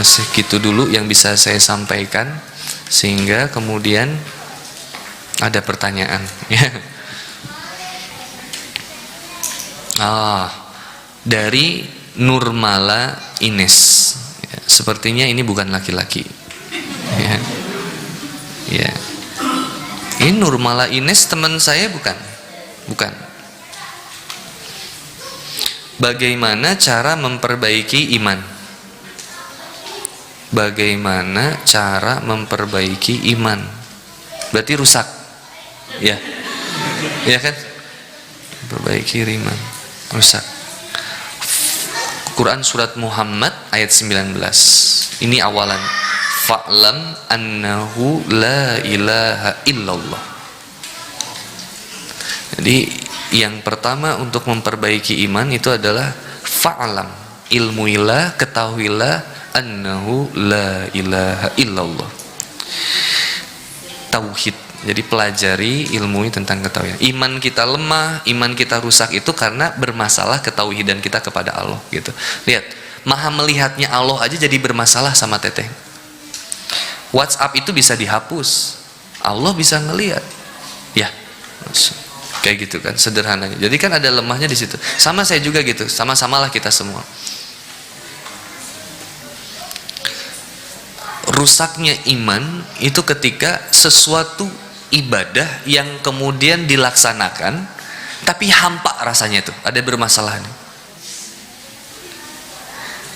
Segitu dulu yang bisa saya sampaikan, sehingga kemudian ada pertanyaan ya. Dari Nurmala Ines ya, sepertinya ini bukan laki-laki ya. Ya, ini Nurmala Ines teman saya bukan. Bagaimana cara memperbaiki iman? Bagaimana cara memperbaiki iman? Berarti rusak ya, ya kan? Perbaiki iman rusak. Quran surat Muhammad ayat 19. Ini awalan. Fa'lam annahu la ilaha illallah. Jadi yang pertama untuk memperbaiki iman itu adalah fa'lam, ilmuilah, ketahuilah annahu la ilaha illallah. Tauhid. Jadi pelajari ilmu tentang ketahuan. Iman kita lemah, iman kita rusak itu karena bermasalah ketauhidan kita kepada Allah gitu. Lihat, maha melihatnya Allah aja jadi bermasalah sama teteh. WhatsApp itu bisa dihapus, Allah bisa ngelihat. Ya, kayak gitu kan sederhananya. Jadi kan ada lemahnya di situ. Sama saya juga gitu, sama-samalah kita semua. Rusaknya iman itu ketika sesuatu ibadah yang kemudian dilaksanakan tapi hampa rasanya, itu ada bermasalah nih.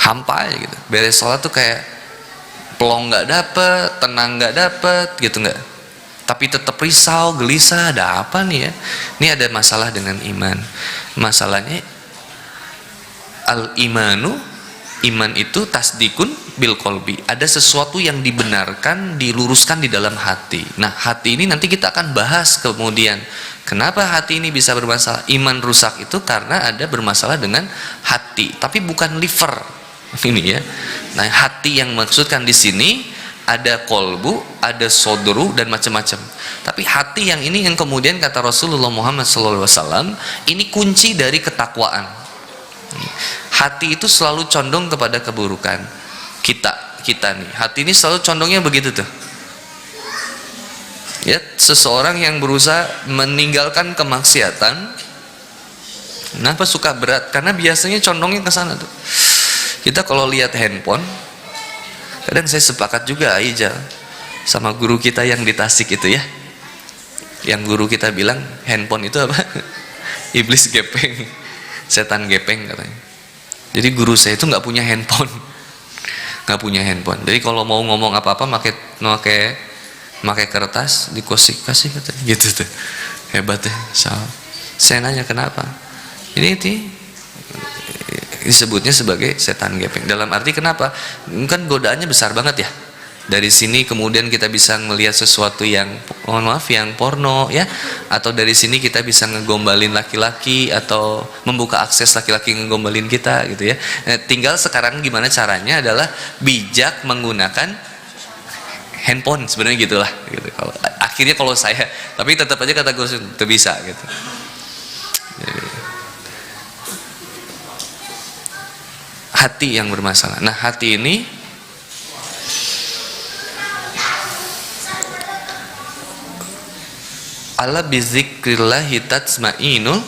Hampa aja gitu. Beres sholat tuh kayak plong nggak dapet, tenang nggak dapet gitu, nggak. Tapi tetap risau, gelisah, ada apa nih ya? Ini ada masalah dengan iman. Masalahnya al-imanu, iman itu tasdikun bil qalbi. Ada sesuatu yang dibenarkan, diluruskan di dalam hati. Nah, hati ini nanti kita akan bahas kemudian. Kenapa hati ini bisa bermasalah? Iman rusak itu karena ada bermasalah dengan hati, tapi bukan liver. Ini ya. Nah, hati yang maksudkan di sini ada kolbu, ada sodru dan macam-macam. Tapi hati yang ini yang kemudian kata Rasulullah Muhammad SAW, ini kunci dari ketakwaan. Hati itu selalu condong kepada keburukan. Kita nih, hati ini selalu condongnya begitu tuh. Ya, seseorang yang berusaha meninggalkan kemaksiatan, kenapa suka berat? Karena biasanya condongnya ke sana tuh. Kita kalau lihat handphone, kadang saya sepakat juga Aijal sama guru kita yang di Tasik itu ya. Yang guru kita bilang handphone itu apa? Iblis gepeng, setan gepeng katanya. Jadi guru saya itu nggak punya handphone, nggak punya handphone. Jadi kalau mau ngomong apa-apa pakai kertas kasih katanya gitu tuh. Hebat ya. Saya nanya kenapa? Ini disebutnya sebagai setan gepeng. Dalam arti kenapa? Kan godaannya besar banget ya. Dari sini kemudian kita bisa melihat sesuatu yang yang porno ya, atau dari sini kita bisa ngegombalin laki-laki atau membuka akses laki-laki ngegombalin kita gitu ya. Tinggal sekarang gimana caranya adalah bijak menggunakan handphone sebenarnya gitulah gitu. Kalau saya, tapi tetap aja kata gue itu bisa gitu. Jadi, hati yang bermasalah. Nah, hati ini ala bizikrillahi tatsmainu.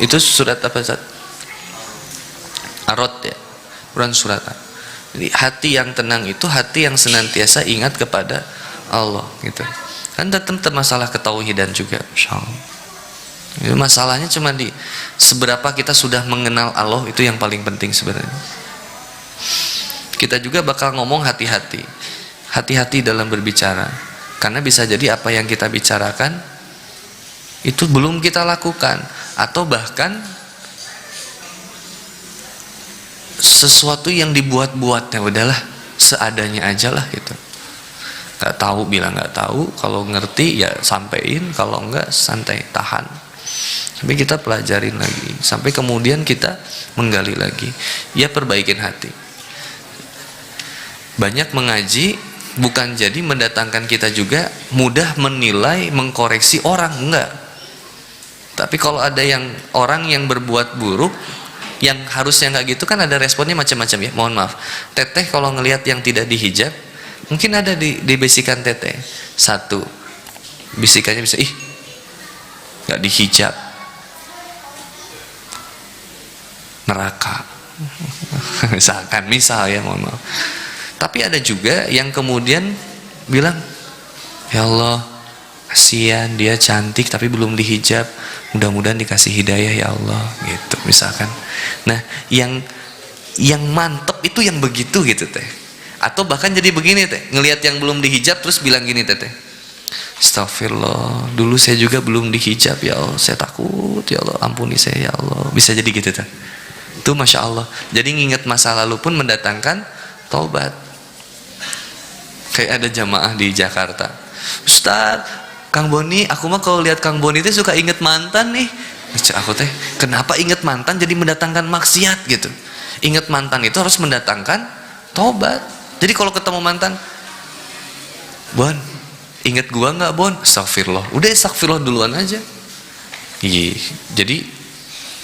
Itu surat apa Zat? Arad ya, Quran surat. Jadi hati yang tenang itu hati yang senantiasa ingat kepada Allah gitu. Kan tetap masalah ketauhidan juga, insyaallah. Itu masalahnya cuma di seberapa kita sudah mengenal Allah, itu yang paling penting sebenarnya. Kita juga bakal ngomong hati-hati. Hati-hati dalam berbicara. Karena bisa jadi apa yang kita bicarakan itu belum kita lakukan, atau bahkan sesuatu yang dibuat-buat, ya udahlah seadanya aja lah gitu. Gak tahu bilang gak tahu, kalau ngerti ya sampein, kalau enggak santai tahan. Sampai kita pelajarin lagi, sampai kemudian kita menggali lagi. Ya, perbaikin hati. Banyak mengaji bukan jadi mendatangkan kita juga mudah menilai, mengkoreksi orang, enggak. Tapi kalau ada orang yang berbuat buruk, yang harusnya nggak gitu kan ada responnya macam-macam ya. Mohon maaf, teteh kalau ngelihat yang tidak dihijab, mungkin ada di bisikan teteh. Satu, bisikannya bisa, ih nggak dihijab, neraka. misal ya, mohon maaf. Tapi ada juga yang kemudian bilang, ya Allah, kasihan dia cantik tapi belum dihijab, mudah-mudahan dikasih hidayah ya Allah, gitu misalkan. Nah, yang mantep itu yang begitu gitu teh. Atau bahkan jadi begini teh, ngelihat yang belum dihijab terus bilang gini teh, astagfirullah, dulu saya juga belum dihijab ya Allah, saya takut ya Allah, ampuni saya ya Allah. Bisa jadi gitu teh. Itu Masya Allah. Jadi nginget masa lalu pun mendatangkan taubat. Kayak ada jamaah di Jakarta, Ustaz, Kang Boni, aku mah kalau lihat Kang Boni itu suka inget mantan nih. Aku teh, kenapa inget mantan jadi mendatangkan maksiat gitu? Inget mantan itu harus mendatangkan taubat. Jadi kalau ketemu mantan, Bon, inget gua nggak Bon? Astagfirullah. Udah astagfirullah duluan aja. Iya. Jadi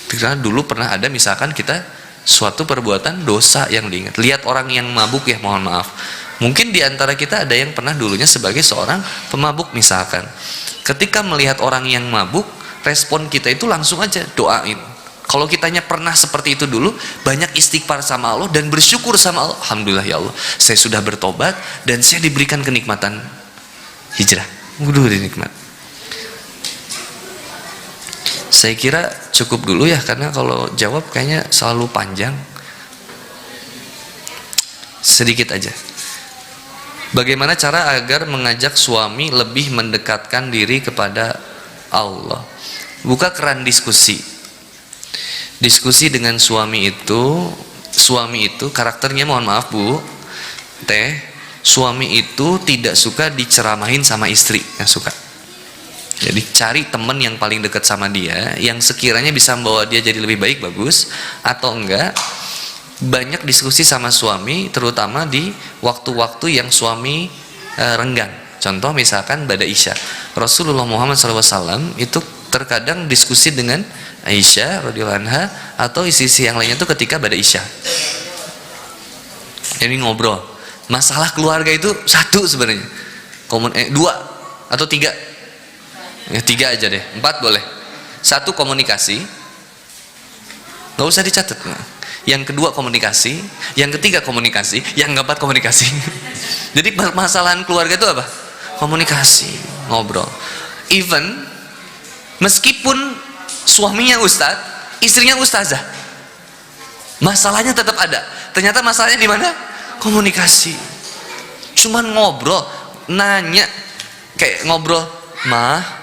karena dulu pernah ada misalkan kita suatu perbuatan dosa yang diingat. Lihat orang yang mabuk ya, mohon maaf. Mungkin di antara kita ada yang pernah dulunya sebagai seorang pemabuk misalkan. Ketika melihat orang yang mabuk, respon kita itu langsung aja doain. Kalau kitanya pernah seperti itu dulu, banyak istighfar sama Allah dan bersyukur sama Allah. Alhamdulillah ya Allah, saya sudah bertobat dan saya diberikan kenikmatan hijrah. Waduh, nikmat. Saya kira cukup dulu ya, karena kalau jawab kayaknya selalu panjang. Sedikit aja. Bagaimana cara agar mengajak suami lebih mendekatkan diri kepada Allah? Buka keran diskusi. Diskusi dengan suami itu karakternya, mohon maaf Bu, Teh, suami itu tidak suka diceramahin sama istri, yang suka. Jadi cari teman yang paling dekat sama dia, yang sekiranya bisa membawa dia jadi lebih baik, bagus. Atau enggak, banyak diskusi sama suami, terutama di waktu-waktu yang suami renggang. Contoh misalkan pada Isya, Rasulullah Muhammad SAW itu terkadang diskusi dengan Aisyah radhiyallahu anha atau isi-isi yang lainnya itu ketika pada Isya. Jadi ngobrol masalah keluarga itu satu sebenarnya, dua atau tiga. Ya, 3 aja deh, 4 boleh. 1 komunikasi, nggak usah dicatat. Yang kedua komunikasi, yang ketiga komunikasi, yang keempat komunikasi. Jadi permasalahan keluarga itu apa? Komunikasi, ngobrol. Even meskipun suaminya ustadz, istrinya ustazah, masalahnya tetap ada. Ternyata masalahnya di mana? Komunikasi. Cuman ngobrol, nanya, kayak ngobrol, mah,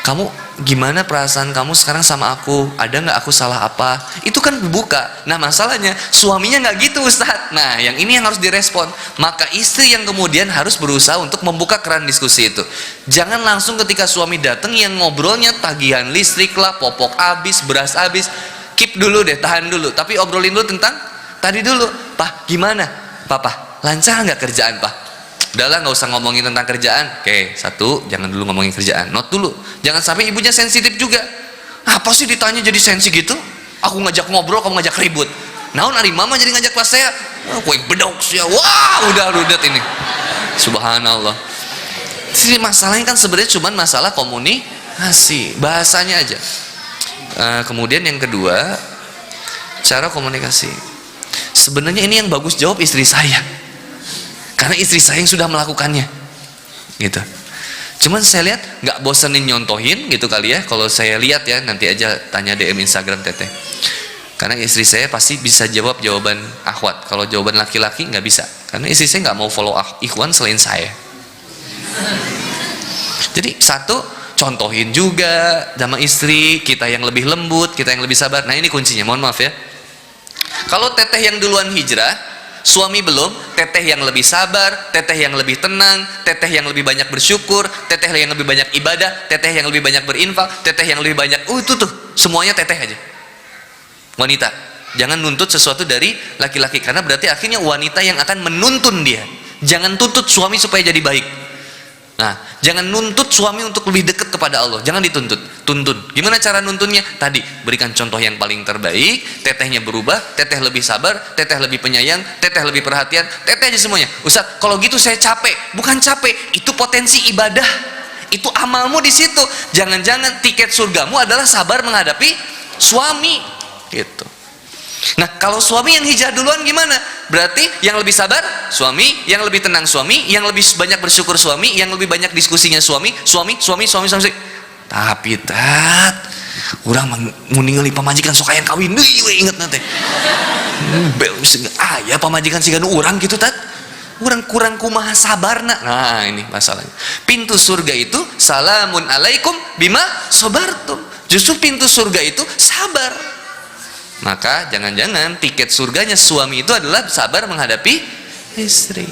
kamu gimana perasaan kamu sekarang sama aku? Ada nggak aku salah apa? Itu kan buka. Nah masalahnya suaminya nggak gitu Ustadz. Nah yang ini yang harus direspon. Maka istri yang kemudian harus berusaha untuk membuka keran diskusi itu. Jangan langsung ketika suami datang yang ngobrolnya tagihan listrik lah, popok habis, beras habis. Keep dulu deh, tahan dulu. Tapi obrolin dulu tentang tadi dulu. Pak gimana? Papa lancar nggak kerjaan Pak? Udahlah nggak usah ngomongin tentang kerjaan. Oke, 1, jangan dulu ngomongin kerjaan. Note dulu. Jangan sampai ibunya sensitif juga. Apa sih ditanya jadi sensi gitu? Aku ngajak ngobrol, kamu ngajak ribut. Naon ari mama jadi ngajak pas saya? Kue bedok sih ya. Wah, udah rudet ini. Subhanallah. Jadi masalahnya kan sebenarnya cuma masalah komunikasi, bahasanya aja. Kemudian yang kedua, cara komunikasi. Sebenarnya ini yang bagus jawab istri saya. Karena istri saya yang sudah melakukannya, gitu. Cuman saya lihat nggak bosenin nyontohin gitu kali ya. Kalau saya lihat ya, nanti aja tanya DM Instagram Teteh. Karena istri saya pasti bisa jawab jawaban akhwat. Kalau jawaban laki-laki nggak bisa. Karena istri saya nggak mau follow ikhwan selain saya. Jadi 1, contohin juga sama istri kita yang lebih lembut, kita yang lebih sabar. Nah ini kuncinya. Mohon maaf ya. Kalau Teteh yang duluan hijrah, suami belum, teteh yang lebih sabar, teteh yang lebih tenang, teteh yang lebih banyak bersyukur, teteh yang lebih banyak ibadah, teteh yang lebih banyak berinfak, teteh yang lebih banyak, itu tuh, semuanya teteh aja. Wanita, jangan nuntut sesuatu dari laki-laki, karena berarti akhirnya wanita yang akan menuntun dia. Jangan tuntut suami supaya jadi baik. Nah, jangan nuntut suami untuk lebih dekat kepada Allah. Jangan dituntut. Tuntun. Gimana cara nuntunnya? Tadi, berikan contoh yang paling terbaik. Tetehnya berubah, teteh lebih sabar, teteh lebih penyayang, teteh lebih perhatian, teteh aja semuanya. Ustaz, kalau gitu saya capek. Bukan capek, itu potensi ibadah. Itu amalmu di situ. Jangan-jangan tiket surgamu adalah sabar menghadapi suami. Gitu. Nah, kalau suami yang hijrah duluan gimana? Berarti yang lebih sabar suami, yang lebih tenang suami, yang lebih banyak bersyukur suami, yang lebih banyak diskusinya suami. Tapi tat, urang mau ningali pamajikan sok aya kawin deui we inget nanti. Ya pamajikan siga nu urang gitu tat. Urang kurang kumaha sabarna. Nah, ini masalahnya. Pintu surga itu salamun alaikum bima sabartum. Justru pintu surga itu sabar. Maka jangan-jangan tiket surganya suami itu adalah sabar menghadapi istri.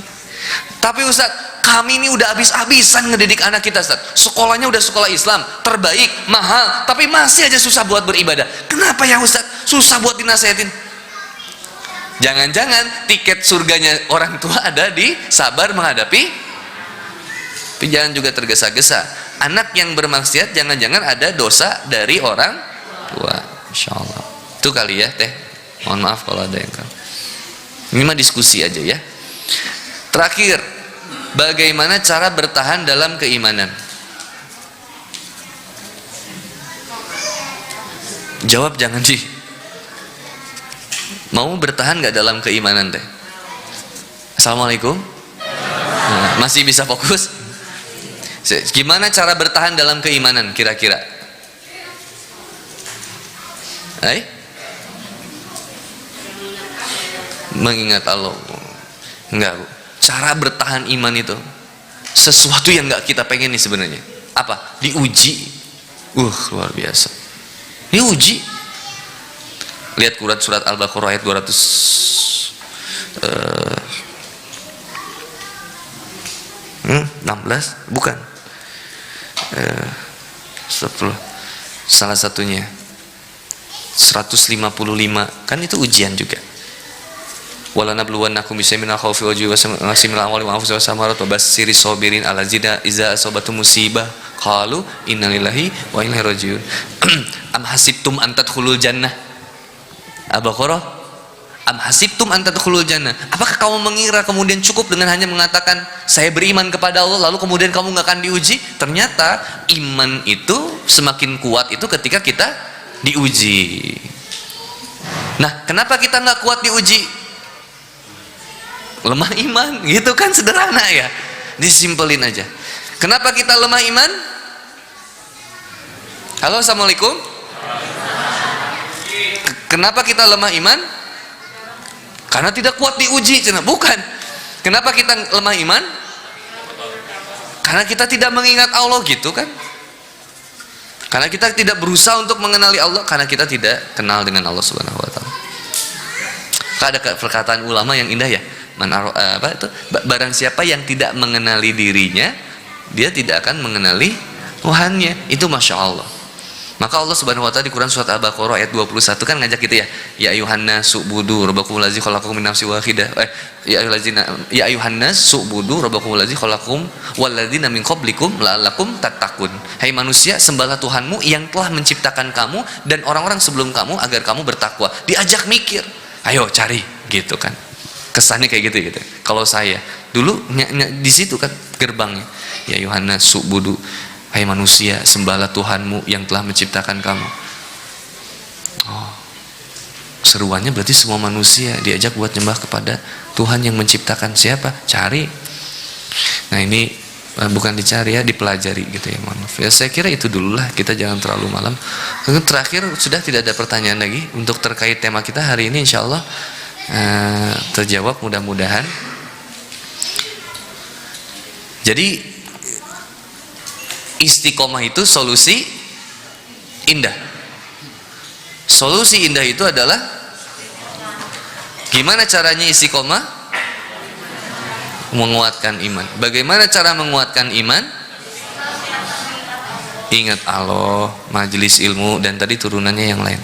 Tapi Ustaz, kami ini udah habis-habisan ngedidik anak kita Ustaz. Sekolahnya udah sekolah Islam, terbaik, mahal, tapi masih aja susah buat beribadah. Kenapa ya Ustaz? Susah buat dinasehatin. Jangan-jangan tiket surganya orang tua ada di sabar menghadapi. Tapi jangan juga tergesa-gesa. Anak yang bermaksiat jangan-jangan ada dosa dari orang tua. Insyaallah. Itu kali ya teh, mohon maaf kalau ada yang ini mah diskusi aja ya. Terakhir, bagaimana cara bertahan dalam keimanan? Jawab jangan sih. Mau bertahan gak dalam keimanan teh? Assalamualaikum. Nah, masih bisa fokus? Gimana cara bertahan dalam keimanan kira-kira? Mengingat Allah. Enggak, Bu. Cara bertahan iman itu sesuatu yang enggak kita pengen nih sebenarnya. Apa? Diuji. Luar biasa. Diuji. Lihat surat Al-Baqarah ayat 216, bukan. Salah satunya 155, kan itu ujian juga. Wala nabluwannakum bisyai'in minal khaufi wal ju'i wa naqsin minal amwali wal anfusi was samarat wa basyirish shabirin allazina idza asabathum musibah qalu inna lillahi wa inna ilaihi raji'un. Am hasibtum an tadkhulul jannah? Al-Baqarah. Am hasibtum an tadkhulul jannah? Apakah kamu mengira kemudian cukup dengan hanya mengatakan saya beriman kepada Allah lalu kemudian kamu enggak akan diuji? Ternyata iman itu semakin kuat itu ketika kita diuji. Nah, kenapa kita enggak kuat diuji? Lemah iman, gitu kan, sederhana ya, disimpelin aja. Kenapa kita lemah iman? Halo, assalamualaikum. Kenapa kita lemah iman? Karena tidak kuat diuji. Bukan. Kenapa kita lemah iman? Karena kita tidak mengingat Allah, gitu kan. Karena kita tidak berusaha untuk mengenali Allah, karena kita tidak kenal dengan Allah Subhanahu wa taala. Ada perkataan ulama yang indah ya. Barang siapa yang tidak mengenali dirinya, dia tidak akan mengenali Tuhannya. Itu Masya Allah. Maka Allah Subhanahu wa taala di Quran surat Al-Baqarah ayat 21 kan ngajak kita ya, ya ayuhan nasu budu rabbakum allazi khalaqakum min nafsin wahidah. Ya ayuhan nasu budu rabbakum allazi khalaqakum walladzina min qablikum la'allakum tattaqun. Hai manusia, sembahlah Tuhanmu yang telah menciptakan kamu dan orang-orang sebelum kamu agar kamu bertakwa. Diajak mikir. Ayo cari, gitu kan. Kesannya kayak gitu. Kalau saya dulu di situ kan gerbangnya. Ya Yohanes subudu, hai manusia, sembahlah Tuhanmu yang telah menciptakan kamu. Oh, seruannya berarti semua manusia diajak buat nyembah kepada Tuhan yang menciptakan. Siapa? Cari. Nah ini bukan dicari ya, dipelajari gitu ya. Maaf ya, saya kira itu dulu lah, kita jangan terlalu malam. Terakhir sudah tidak ada pertanyaan lagi untuk terkait tema kita hari ini, insya Allah terjawab mudah-mudahan. Jadi istiqomah itu solusi indah. Solusi indah itu adalah gimana caranya istiqomah? Menguatkan iman. Bagaimana cara menguatkan iman? Ingat Allah, majelis ilmu, dan tadi turunannya yang lain.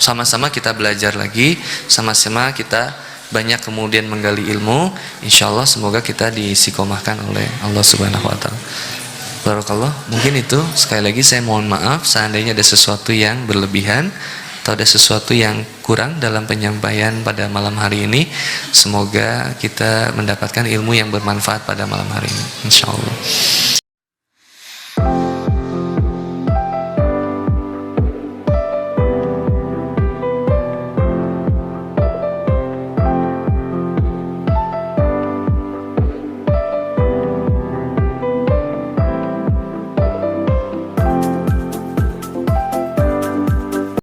Sama-sama kita belajar lagi, sama-sama kita banyak kemudian menggali ilmu, insya Allah semoga kita disikomahkan oleh Allah Subhanahu Wa Taala. Barakallah. Mungkin itu, sekali lagi saya mohon maaf seandainya ada sesuatu yang berlebihan atau ada sesuatu yang kurang dalam penyampaian pada malam hari ini. Semoga kita mendapatkan ilmu yang bermanfaat pada malam hari ini, insya Allah.